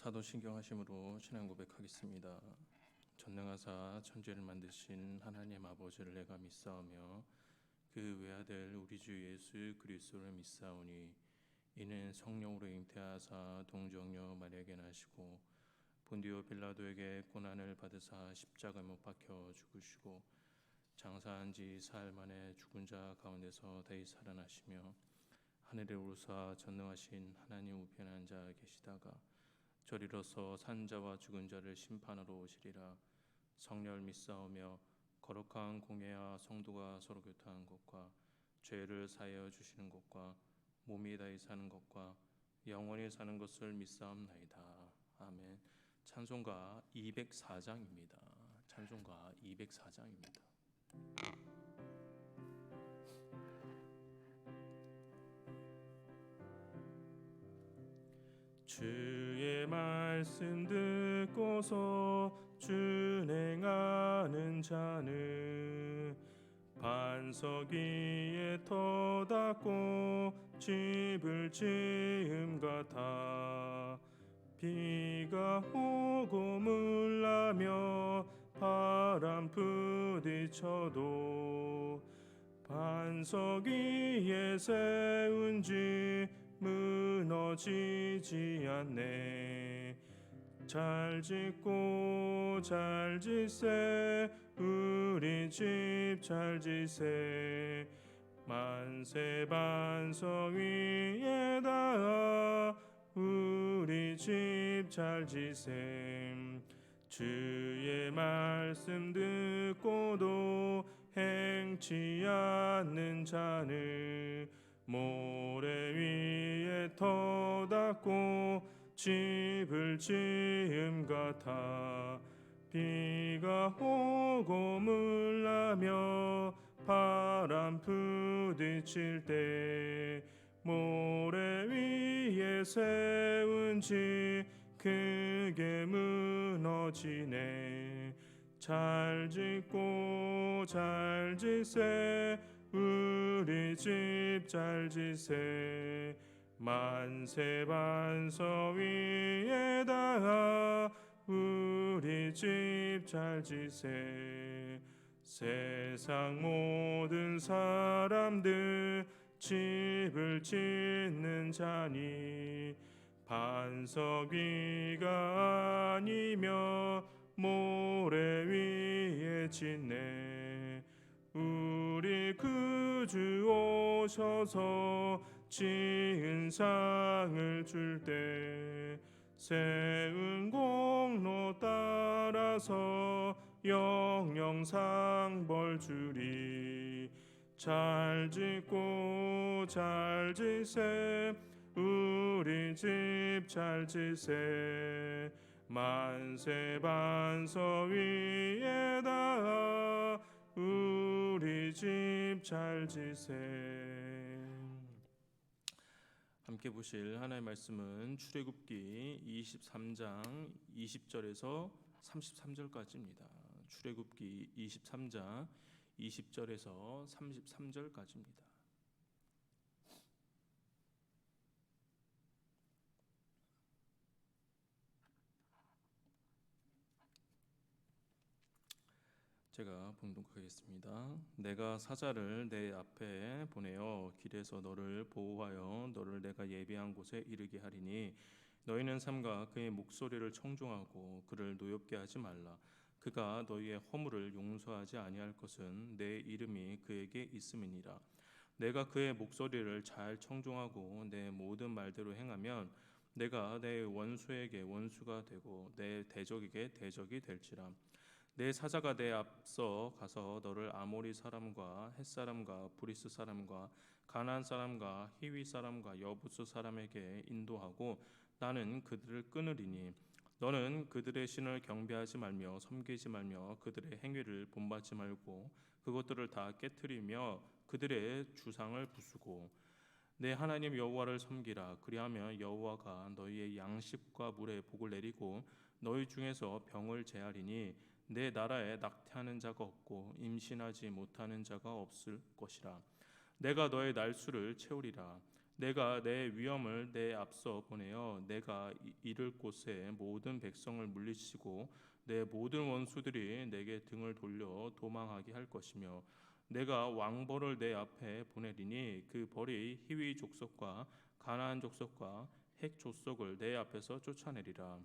사도신경 하심으로 신앙 고백하겠습니다. 전능하사 천지를 만드신 하나님 아버지를 내가 믿사오며 그 외아들 우리 주 예수 그리스도를 믿사오니 이는 성령으로 잉태하사 동정녀 마리아에게 나시고 본디오 빌라도에게 고난을 받으사 십자가에 못 박혀 죽으시고 장사한 지 사흘 만에 죽은 자 가운데서 다시 살아나시며 하늘에 오르사 전능하신 하나님 우편에 앉아 계시다가 저리로서 산자와 죽은 자를 심판하러 오시리라. 성령을 믿사오며 거룩한 공예와 성도가 서로 교통하는 것과 죄를 사하여 주시는 것과 몸이 다히 사는 것과 영원히 사는 것을 믿사옵나이다. 아멘. 찬송가 204장입니다. 찬송가 204장입니다. 주의 말씀 듣고서 준행하는 자는 반석 위에 터닫고 집을 지음 같아 비가 오고 물나며 바람 부딪혀도 반석 위에 세운 집 무너지지 않네. 잘 짓고 잘 짓세 우리 집 잘 짓세 만세 반석 위에다 우리 집 잘 짓세 주의 말씀 듣고도 행치 않는 자는 모래 위에 터닫고 집을 지음 같아 비가 오고 물나며 바람 부딪힐 때 모래 위에 세운 집 크게 무너지네. 잘 짓고 잘 짓세 우리 집 잘 짓세 만세 반석 위에다가 우리 집 잘 짓세 세상 모든 사람들 집을 짓는 자니 반석 위가 아니며 모래 위에 짓네. 우리 구주 오셔서 지은 상을 줄 때 세운 공로 따라서 영영상 벌 주리. 잘 짓고 잘 짓세 우리 집 잘 짓세 만세 반석 위에다 우리 집 잘 짓세. 함께 보실 하나님의 말씀은 출애굽기 23장 20절에서 33절까지입니다. 출애굽기 23장 20절에서 33절까지입니다. 제가 봉독하겠습니다. 내가 사자를 내 앞에 보내어 길에서 너를 보호하여 너를 내가 예비한 곳에 이르게 하리니 너희는 삼가 그의 목소리를 청종하고 그를 노엽게 하지 말라. 그가 너희의 허물을 용서하지 아니할 것은 내 이름이 그에게 있음이니라. 내가 그의 목소리를 잘 청종하고 내 모든 말대로 행하면 내가 내 원수에게 원수가 되고 내 대적에게 대적이 될지라. 내 사자가 내 앞서 가서 너를 아모리 사람과 헷 사람과 브리스 사람과 가나안 사람과 히위 사람과 여부스 사람에게 인도하고 나는 그들을 끊으리니 너는 그들의 신을 경배하지 말며 섬기지 말며 그들의 행위를 본받지 말고 그것들을 다 깨트리며 그들의 주상을 부수고 내 하나님 여호와를 섬기라. 그리하면 여호와가 너희의 양식과 물에 복을 내리고 너희 중에서 병을 제하리니 내 나라에 낙태하는 자가 없고 임신하지 못하는 자가 없을 것이라. 내가 너의 날수를 채우리라. 내가 내 위엄을 내 앞서 보내어 내가 이를 곳에 모든 백성을 물리치고 내 모든 원수들이 내게 등을 돌려 도망하게 할 것이며 내가 왕벌을 내 앞에 보내리니 그 벌이 히위 족속과 가나안 족속과 핵 족속을 내 앞에서 쫓아내리라.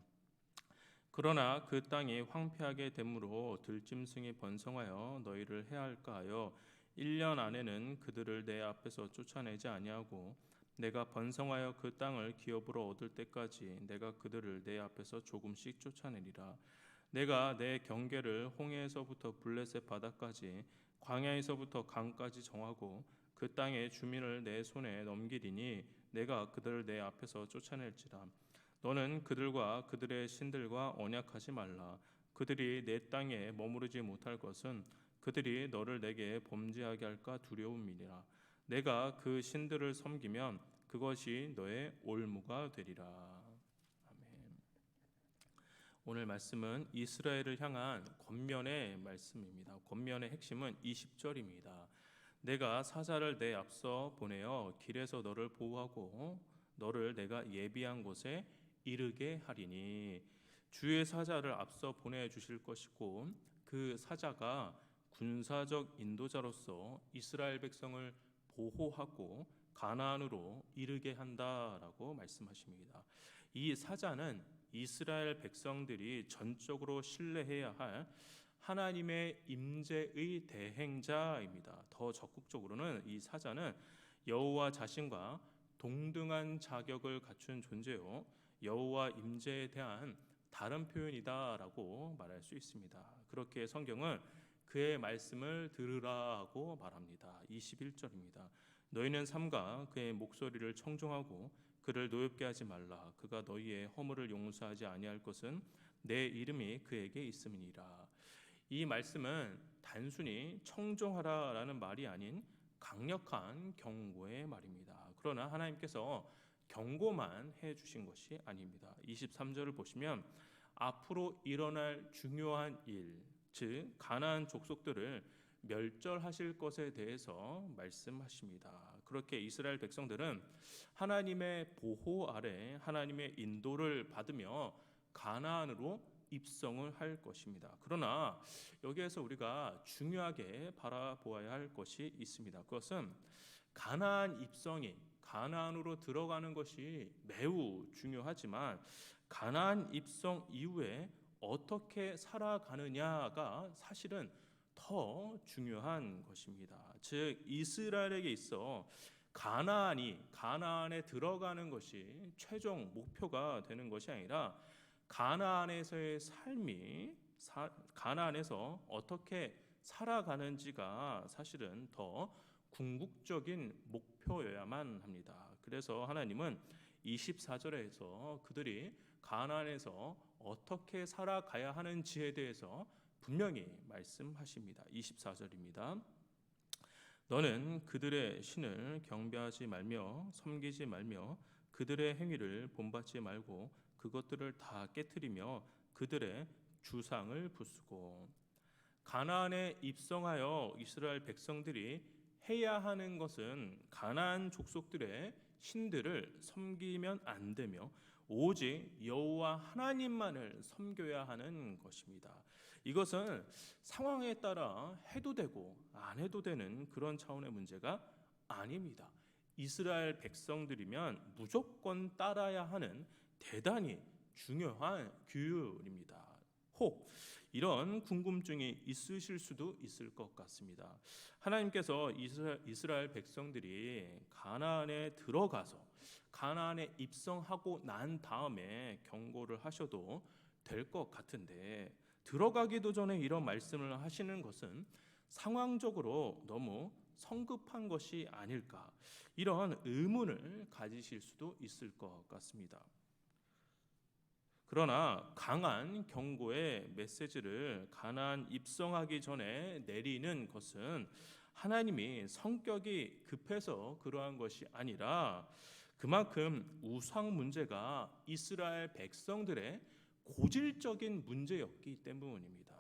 그러나 그 땅이 황폐하게 되므로 들짐승이 번성하여 너희를 해할까 하여 1년 안에는 그들을 내 앞에서 쫓아내지 아니하고 내가 번성하여 그 땅을 기업으로 얻을 때까지 내가 그들을 내 앞에서 조금씩 쫓아내리라. 내가 내 경계를 홍해에서부터 블레셋 바다까지 광야에서부터 강까지 정하고 그 땅의 주민을 내 손에 넘기리니 내가 그들을 내 앞에서 쫓아낼지라. 너는 그들과 그들의 신들과 언약하지 말라. 그들이 내 땅에 머무르지 못할 것은 그들이 너를 내게 범죄하게 할까 두려움이니라. 내가 그 신들을 섬기면 그것이 너의 올무가 되리라. 아멘. 오늘 말씀은 이스라엘을 향한 권면의 말씀입니다. 권면의 핵심은 20절입니다. 내가 사자를 내 앞서 보내어 길에서 너를 보호하고 너를 내가 예비한 곳에 이르게 하리니, 주의 사자를 앞서 보내주실 것이고 그 사자가 군사적 인도자로서 이스라엘 백성을 보호하고 가나안으로 이르게 한다라고 말씀하십니다. 이 사자는 이스라엘 백성들이 전적으로 신뢰해야 할 하나님의 임재의 대행자입니다. 더 적극적으로는 이 사자는 여호와 자신과 동등한 자격을 갖춘 존재요, 여호와 임재에 대한 다른 표현이다라고 말할 수 있습니다. 그렇게 성경은 그의 말씀을 들으라고 말합니다. 21절입니다. 너희는 삼가 그의 목소리를 청종하고 그를 노엽게 하지 말라. 그가 너희의 허물을 용서하지 아니할 것은 내 이름이 그에게 있음이니라. 이 말씀은 단순히 청종하라라는 말이 아닌 강력한 경고의 말입니다. 그러나 하나님께서 경고만 해주신 것이 아닙니다. 23절을 보시면 앞으로 일어날 중요한 일, 즉 가나안 족속들을 멸절하실 것에 대해서 말씀하십니다. 그렇게 이스라엘 백성들은 하나님의 보호 아래 하나님의 인도를 받으며 가나안으로 입성을 할 것입니다. 그러나 여기에서 우리가 중요하게 바라보아야 할 것이 있습니다. 그것은 가나안 입성이, 가나안으로 들어가는 것이 매우 중요하지만 가나안 입성 이후에 어떻게 살아가느냐가 사실은 더 중요한 것입니다. 즉 이스라엘에게 있어 가나안에 들어가는 것이 최종 목표가 되는 것이 아니라 가나안에서의 삶이 가나안에서 어떻게 살아가는지가 사실은 더 궁극적인 목표여야만 합니다. 그래서 하나님은 24절에서 그들이 가나안에서 어떻게 살아가야 하는지에 대해서 분명히 말씀하십니다. 24절입니다. 너는 그들의 신을 경배하지 말며 섬기지 말며 그들의 행위를 본받지 말고 그것들을 다 깨트리며 그들의 주상을 부수고. 가나안에 입성하여 이스라엘 백성들이 해야 하는 것은 가나안 족속들의 신들을 섬기면 안 되며 오직 여호와 하나님만을 섬겨야 하는 것입니다. 이것은 상황에 따라 해도 되고 안 해도 되는 그런 차원의 문제가 아닙니다. 이스라엘 백성들이면 무조건 따라야 하는 대단히 중요한 규율입니다. 혹 이런 궁금증이 있으실 수도 있을 것 같습니다. 하나님께서 이스라엘 백성들이 가나안에 들어가서 가나안에 입성하고 난 다음에 경고를 하셔도 될 것 같은데, 들어가기도 전에 이런 말씀을 하시는 것은 상황적으로 너무 성급한 것이 아닐까, 이런 의문을 가지실 수도 있을 것 같습니다. 그러나 강한 경고의 메시지를 가나안 입성하기 전에 내리는 것은 하나님이 성격이 급해서 그러한 것이 아니라 그만큼 우상 문제가 이스라엘 백성들의 고질적인 문제였기 때문입니다.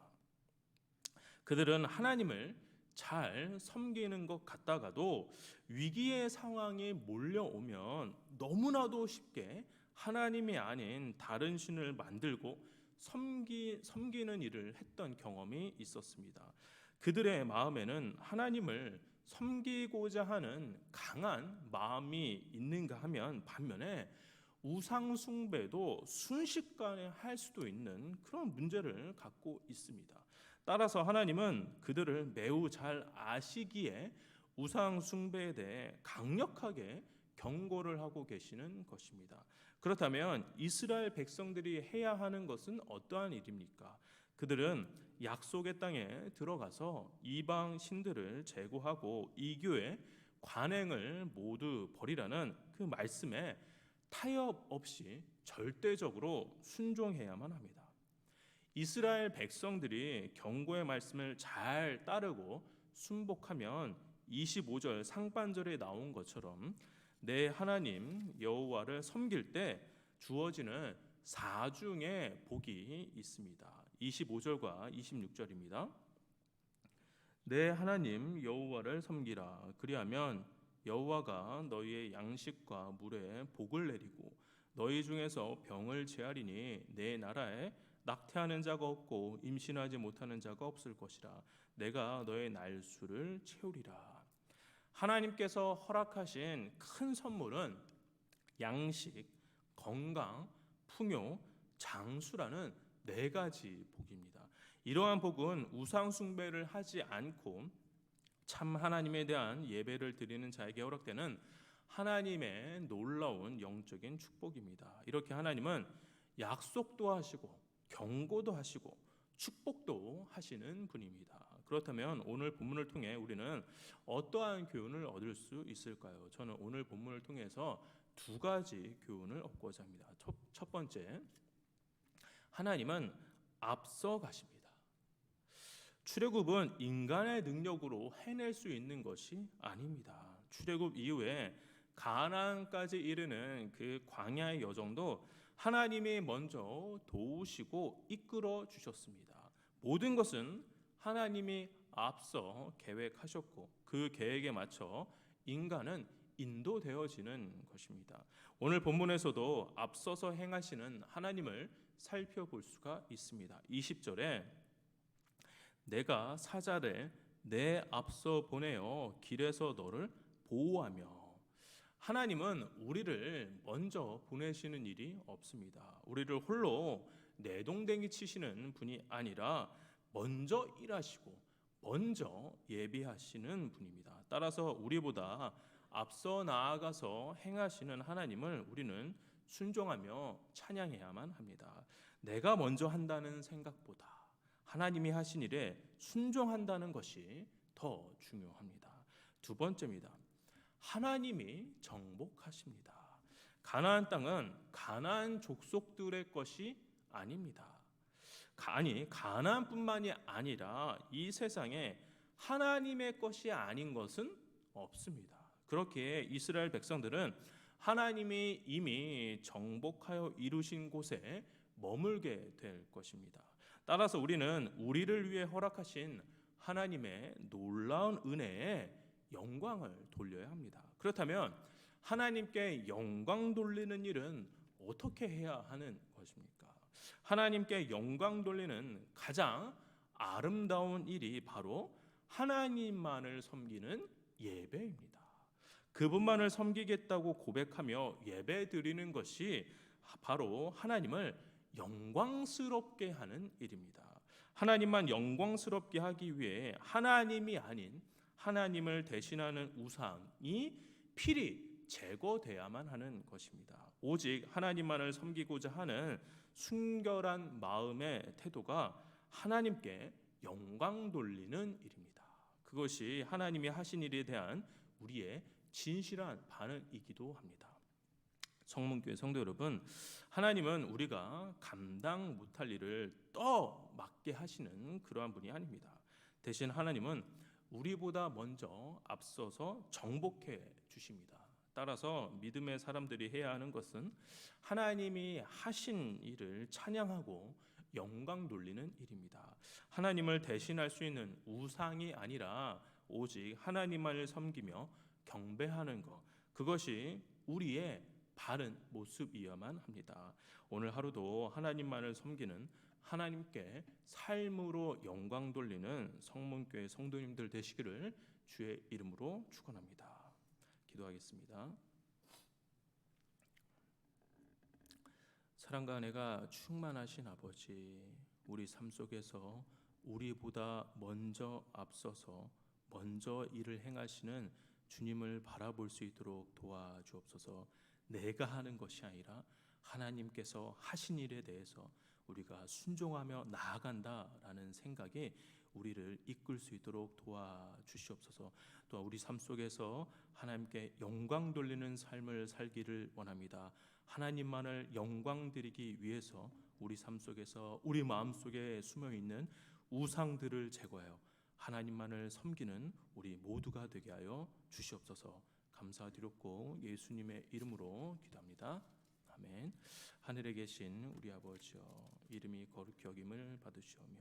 그들은 하나님을 잘 섬기는 것 같다가도 위기의 상황이 몰려오면 너무나도 쉽게 하나님이 아닌 다른 신을 만들고 섬기는 일을 했던 경험이 있었습니다. 그들의 마음에는 하나님을 섬기고자 하는 강한 마음이 있는가 하면 반면에 우상 숭배도 순식간에 할 수도 있는 그런 문제를 갖고 있습니다. 따라서 하나님은 그들을 매우 잘 아시기에 우상 숭배에 대해 강력하게 경고를 하고 계시는 것입니다. 그렇다면 이스라엘 백성들이 해야 하는 것은 어떠한 일입니까? 그들은 약속의 땅에 들어가서 이방 신들을 제거하고 이교의 관행을 모두 버리라는 그 말씀에 타협 없이 절대적으로 순종해야만 합니다. 이스라엘 백성들이 경고의 말씀을 잘 따르고 순복하면 25절 상반절에 나온 것처럼 내 하나님 여호와를 섬길 때 주어지는 4중의 복이 있습니다. 25절과 26절입니다. 내 하나님 여호와를 섬기라. 그리하면 여호와가 너희의 양식과 물에 복을 내리고 너희 중에서 병을 제하리니 내 나라에 낙태하는 자가 없고 임신하지 못하는 자가 없을 것이라. 내가 너의 날수를 채우리라. 하나님께서 허락하신 큰 선물은 양식, 건강, 풍요, 장수라는 4가지 복입니다. 이러한 복은 우상 숭배를 하지 않고 참 하나님에 대한 예배를 드리는 자에게 허락되는 하나님의 놀라운 영적인 축복입니다. 이렇게 하나님은 약속도 하시고 경고도 하시고 축복도 하시는 분입니다. 그렇다면 오늘 본문을 통해 우리는 어떠한 교훈을 얻을 수 있을까요? 저는 오늘 본문을 통해서 2가지 교훈을 얻고자 합니다. 첫 번째, 하나님은 앞서 가십니다. 출애굽은 인간의 능력으로 해낼 수 있는 것이 아닙니다. 출애굽 이후에 가나안까지 이르는 그 광야의 여정도 하나님이 먼저 도우시고 이끌어 주셨습니다. 모든 것은 하나님이 앞서 계획하셨고 그 계획에 맞춰 인간은 인도되어지는 것입니다. 오늘 본문에서도 앞서서 행하시는 하나님을 살펴볼 수가 있습니다. 20절에 내가 사자를 내 앞서 보내어 길에서 너를 보호하며. 하나님은 우리를 먼저 보내시는 일이 없습니다. 우리를 홀로 내동댕이 치시는 분이 아니라 먼저 일하시고 먼저 예비하시는 분입니다. 따라서 우리보다 앞서 나아가서 행하시는 하나님을 우리는 순종하며 찬양해야만 합니다. 내가 먼저 한다는 생각보다 하나님이 하신 일에 순종한다는 것이 더 중요합니다. 2번째입니다. 하나님이 정복하십니다. 가나안 땅은 가나안 족속들의 것이 아닙니다. 가나안뿐만이 아니라 이 세상에 하나님의 것이 아닌 것은 없습니다. 그렇게 이스라엘 백성들은 하나님이 이미 정복하여 이루신 곳에 머물게 될 것입니다. 따라서 우리는 우리를 위해 허락하신 하나님의 놀라운 은혜에 영광을 돌려야 합니다. 그렇다면 하나님께 영광 돌리는 일은 어떻게 해야 하는 것입니까? 하나님께 영광 돌리는 가장 아름다운 일이 바로 하나님만을 섬기는 예배입니다. 그분만을 섬기겠다고 고백하며 예배 드리는 것이 바로 하나님을 영광스럽게 하는 일입니다. 하나님만 영광스럽게 하기 위해 하나님이 아닌 하나님을 대신하는 우상이 필히 제거돼야만 하는 것입니다. 오직 하나님만을 섬기고자 하는 순결한 마음의 태도가 하나님께 영광 돌리는 일입니다. 그것이 하나님이 하신 일에 대한 우리의 진실한 반응이기도 합니다. 성문교회 성도 여러분, 하나님은 우리가 감당 못할 일을 더 맡게 하시는 그러한 분이 아닙니다. 대신 하나님은 우리보다 먼저 앞서서 정복해 주십니다. 따라서 믿음의 사람들이 해야 하는 것은 하나님이 하신 일을 찬양하고 영광 돌리는 일입니다. 하나님을 대신할 수 있는 우상이 아니라 오직 하나님만을 섬기며 경배하는 것, 그것이 우리의 바른 모습이어야만 합니다. 오늘 하루도 하나님만을 섬기는, 하나님께 삶으로 영광 돌리는 성문교회 성도님들 되시기를 주의 이름으로 축원합니다. 기도하겠습니다. 사랑과 은혜가 충만하신 아버지, 우리 삶 속에서 우리보다 먼저 앞서서 먼저 일을 행하시는 주님을 바라볼 수 있도록 도와주옵소서. 내가 하는 것이 아니라 하나님께서 하신 일에 대해서 우리가 순종하며 나아간다라는 생각이 우리를 이끌 수 있도록 도와주시옵소서. 또 우리 삶 속에서 하나님께 영광 돌리는 삶을 살기를 원합니다. 하나님만을 영광 드리기 위해서 우리 삶 속에서 우리 마음 속에 숨어 있는 우상들을 제거하여 하나님만을 섬기는 우리 모두가 되게 하여 주시옵소서. 감사드렸고 예수님의 이름으로 기도합니다. 아멘. 하늘에 계신 우리 아버지여, 이름이 거룩히 여김을 받으시오며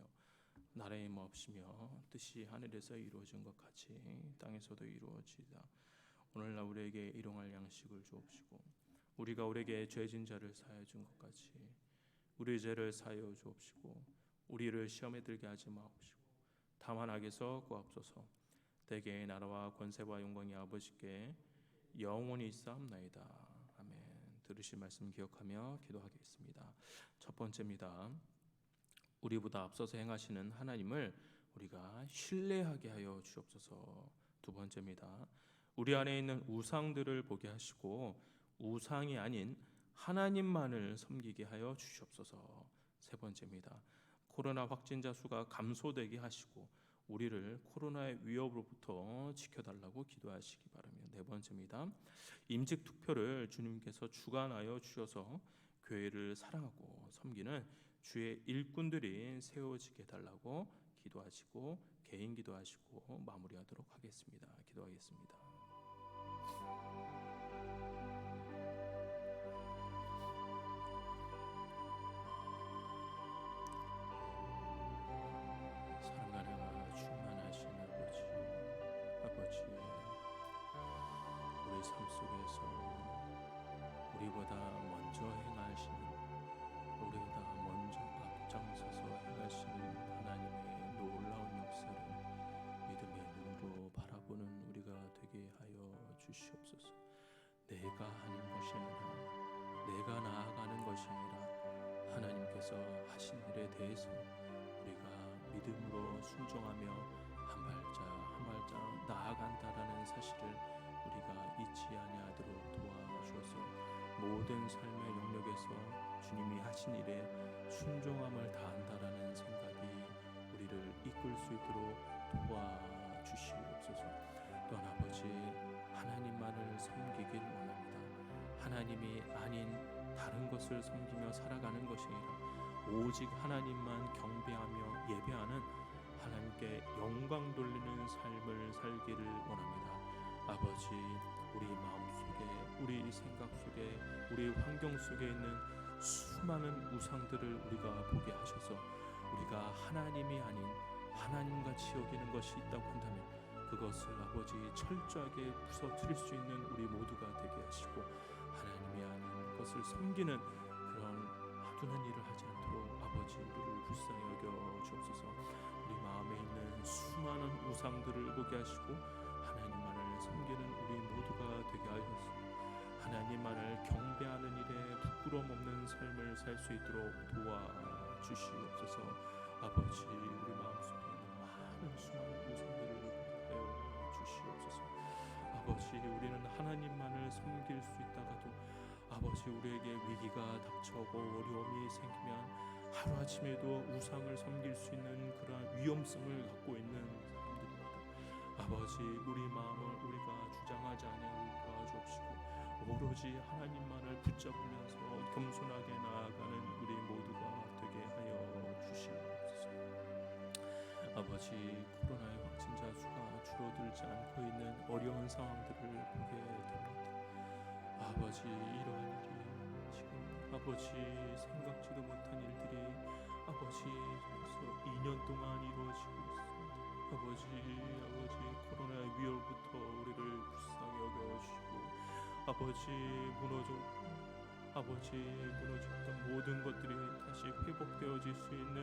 나라의 마옵시며 뜻이 하늘에서 이루어진 것 같이 땅에서도 이루어지이다. 오늘날 우리에게 일용할 양식을 주옵시고 우리가 우리에게 죄진 자를 사하여 준 것 같이 우리의 죄를 사하여 주옵시고 우리를 시험에 들게 하지 마옵시고 다만 악에서 구하옵소서. 대개의 나라와 권세와 영광이 아버지께 영원히 있사옵나이다. 아멘. 들으실 말씀 기억하며 기도하겠습니다. 첫 번째입니다. 우리보다 앞서서 행하시는 하나님을 우리가 신뢰하게 하여 주옵소서. 두 번째입니다. 우리 안에 있는 우상들을 보게 하시고 우상이 아닌 하나님만을 섬기게 하여 주시옵소서. 세 번째입니다. 코로나 확진자 수가 감소되게 하시고 우리를 코로나의 위협으로부터 지켜달라고 기도하시기 바랍니다. 네 번째입니다. 임직 투표를 주님께서 주관하여 주셔서 교회를 사랑하고 섬기는 주의 일꾼들이 세워지게 해달라고 기도하시고 개인 기도하시고 마무리하도록 하겠습니다. 기도하겠습니다. 사랑하는 충만하신 아버지, 우리 삶 속에서 우리보다 먼저 행하시는, 우리보다 먼저 앞장서서 행하시는 하나님의 놀라운 역사를 믿음의 눈으로 바라보는 우리가 되게 하여 주시옵소서. 내가 하는 것이 아니라, 내가 나아가는 것이 아니라 하나님께서 하신 일에 대해서 우리가 믿음으로 순종하며 한 발짝 한 발짝 나아간다라는 사실을 우리가 잊지 아니하도록 도와주어서 모든 삶의 영역에서 주님이 하신 일에 순종함을 다한다라는 생각이 우리를 이끌 수 있도록 도와주시옵소서. 또한 아버지, 하나님만을 섬기길 원합니다. 하나님이 아닌 다른 것을 섬기며 살아가는 것이 아니라 오직 하나님만 경배하며 예배하는, 하나님께 영광 돌리는 삶을 살기를 원합니다. 아버지, 우리 마음속에, 우리 생각 속에, 우리 환경 속에 있는 수많은 우상들을 우리가 보게 하셔서 우리가 하나님이 아닌 하나님같이 여기는 것이 있다고 한다면 그것을 아버지 철저하게 부서뜨릴 수 있는 우리 모두가 되게 하시고 하나님이 아닌 것을 섬기는 그런 아둔한 일을 하지 않도록 아버지 우리를 불쌍히 여겨 주옵소서. 우리 마음에 있는 수많은 우상들을 보게 하시고 하나님만을 섬기는 우리 모두가 되게 하셔서 하나님만을 경배하는 일에 부끄러움 없는 삶을 살 수 있도록 도와주시옵소서. 아버지, 우리 마음속에 있는 많은 수많은 우상들을 베어 주시옵소서. 아버지, 우리는 하나님만을 섬길 수 있다가도 아버지, 우리에게 위기가 닥쳐오고 어려움이 생기면 하루아침에도 우상을 섬길 수 있는 그러한 위험성을 갖고 있는 사람들입니다. 아버지, 우리 마음을 우리가 주장하지 아니하게 도와주옵시고 오로지 하나님만을 붙잡으면서 겸손하게 나아가는 우리 모두가 되게 하여 주시옵소서. 아버지, 코로나의 확진자 수가 줄어들지 않고 있는 어려운 상황들을 보게 됩니다. 아버지, 이러한 일이 지금 아버지 생각지도 못한 일들이 아버지 벌써 2년 동안 이루어지고 있습니다. 아버지 코로나 위협부터 우리를 불쌍히 여겨주시고 아버지 무너졌던 모든 것들이 다시 회복되어질 수 있는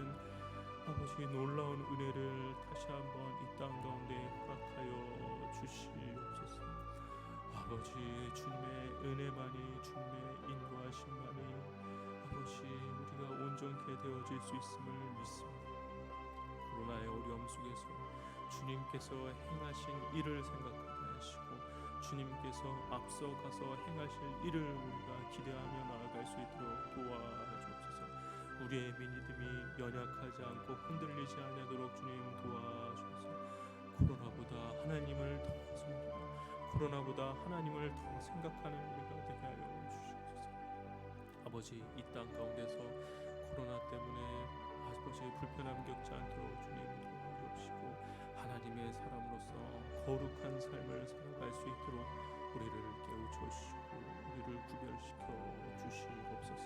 아버지 놀라운 은혜를 다시 한번 이 땅 가운데 허락하여 주시옵소서. 아버지 주님의 은혜만이 주님의 인도하심만이 아버지 우리가 온전케 되어질 수 있음을 믿습니다. 코로나의 어려움 속에서 주님께서 행하신 일을 생각하게 하시고 주님께서 앞서가서 행하실 일을 우리가 기대하며 나아갈 수 있도록 도와주옵소서. 우리의 믿음이 연약하지 않고 흔들리지 않도록 주님 도와주옵소서. 코로나보다 하나님을 더 섬기며 코로나보다 하나님을 더 생각하는 우리가 되게 하여 주시옵소서. 아버지 이 땅 가운데서 코로나 때문에 아버지 불편함 겪지 않도록 주님 도와주시고 하나님의 사람으로서 거룩한 삶을 살아갈 수 있도록 우리를 깨우쳐 주시고 우리를 구별시켜 주시옵소서.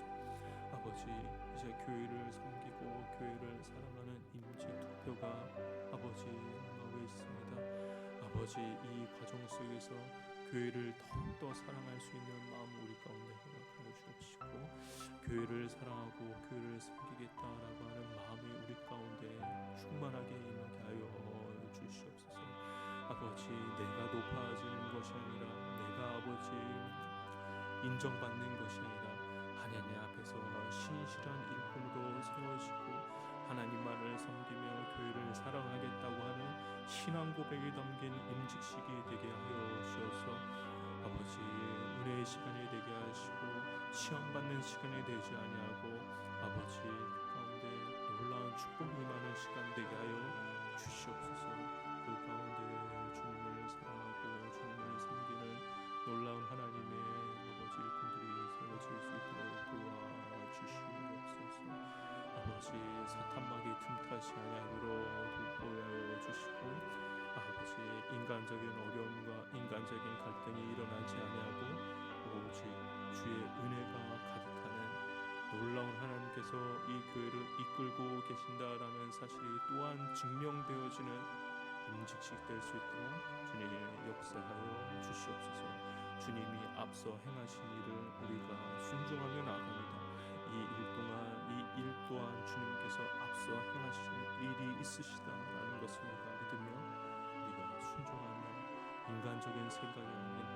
아버지 이제 교회를 섬기고 교회를 사랑하는 임시 투표가 아버지 임하고 있습니다. 아버지 이 과정 속에서 교회를 더욱더 사랑할 수 있는 마음 우리 가운데 허락하여 주옵시고 교회를 사랑하고 교회를 섬기겠다라고 하는 마음이 우리 가운데 충만하게 임하게 하여 주시옵소서. 아버지 내가 높아지는 것이 아니라 내가 아버지 인정받는 것이 아니라 하나님 앞에서 신실한 일꾼으로 세워지고 하나님만을 섬기며 교회를 사랑하겠다고 하는 신앙 고백이 담긴 임직식이 되게 하여 주셔서 아버지 은혜의 시간이 되게 하시고 시험받는 시간이 되지 아니하고 아버지 그 가운데 놀라운 축복이 임하는 시간 되게 하여 주시옵소서. 그 가운데 주님을 사랑하고 주님을 섬기는 놀라운 하나님의 아버지 일꾼들이 세워질 수 있도록 도와주시옵소서. 아버지 사탄막이 틈타지 아니하도록 보호하여 주시고 아버지 인간적인 어려움과 인간적인 갈등이 일어나지 아니하고 오직 주의 은혜가 가득하는 놀라운 하나님께서 이 교회를 이끌고 계신다라는 사실이 또한 증명되어지는 임직식 될 수 있도록 주님 역사하여 주시옵소서. 주님이 앞서 행하신 일을 우리가 순종하며 나갑니다. 이 일 또한 주님께서 앞서 행하신 일이 있으시다라는 것을 우리가 믿으며 우리가 순종하며 인간적인 생각이 아닌